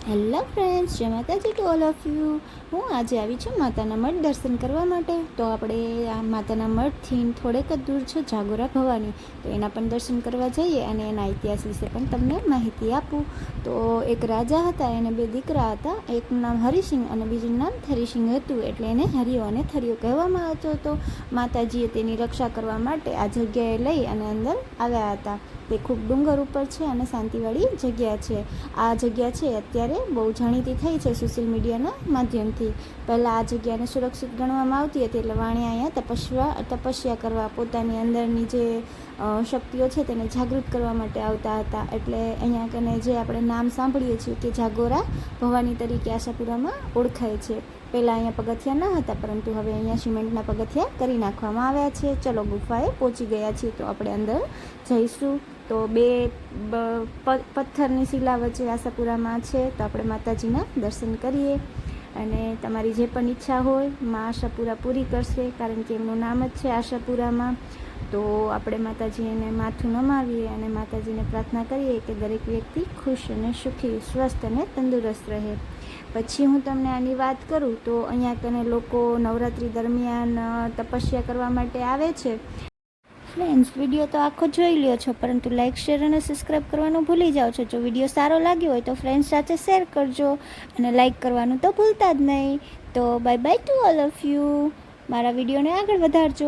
Hello friends, જય માતાજી to all of you. હું આજે આવી છું માતાના મઠ દર્શન કરવા માટે. તો આપણે આ માતાના મઠથી થોડેક જ દૂર છે જાગોરા ભવાની, તો એના પણ દર્શન કરવા જઈએ અને એના ઇતિહાસ વિશે પણ તમને માહિતી આપું. તો એક રાજા હતા, એને બે દીકરા હતા. એકનું નામ હરિસિંહ અને બીજું નામ થરીસિંહ હતું, એટલે એને હરિયો અને થરિયો કહેવામાં આવતો હતો. માતાજીએ તેની રક્ષા કરવા માટે આ જગ્યાએ લઈ અને અંદર આવ્યા હતા. તે ખૂબ ડુંગર ઉપર છે અને શાંતિવાળી જગ્યા છે. આ જગ્યા છે અત્યારે બહુ જાણીતી થઈ છે સોશિયલ મીડિયાના માધ્યમથી. પહેલાં આ જગ્યાને સુરક્ષિત ગણવામાં આવતી હતી, એટલે વાણિયા અહીંયા તપસ્યા કરવા, પોતાની અંદરની જે શક્તિઓ છે તેને જાગૃત કરવા માટે આવતા હતા. એટલે અહીંયા કને જે આપણે નામ સાંભળીએ છીએ કે જાગોરા ભવાની તરીકે આશાપુરામાં ઓળખાય છે. પહેલાં અહીંયા પગથિયા ન હતા, પરંતુ હવે અહીંયા સિમેન્ટના પગથિયા કરી નાખવામાં આવ્યા છે. ચલો, ગુફાએ પહોંચી ગયા છીએ, તો આપણે અંદર જઈશું. તો બે પથ્થરની શિલા વચ્ચે આશાપુરામાં છે, તો આપણે માતાજીના દર્શન કરીએ. અને તમારી જે પણ ઈચ્છા હોય માં આશાપુરા પૂરી કરશે, કારણ કે એમનું નામ જ છે આશાપુરામાં. તો આપણે માતાજીને માથું નમાવીએ અને માતાજીને પ્રાર્થના કરીએ કે દરેક વ્યક્તિ ખુશ અને સુખી, સ્વસ્થ અને તંદુરસ્ત રહે. પછી હું તમને આની વાત કરું તો અહીંયા કને લોકો નવરાત્રિ દરમિયાન તપસ્યા કરવા માટે આવે છે. ફ્રેન્ડ્સ, વિડીયો તો આખો જોઈ લ્યો છો, પરંતુ લાઇક, શેર અને સબસ્ક્રાઈબ કરવાનું ભૂલી જાઓ છો. જો વિડીયો સારો લાગ્યો હોય તો ફ્રેન્ડ્સ સાથે શેર કરજો અને લાઇક કરવાનું તો ભૂલતા જ નહીં. તો bye bye to all of you. મારા વિડીયોને આગળ વધારજો.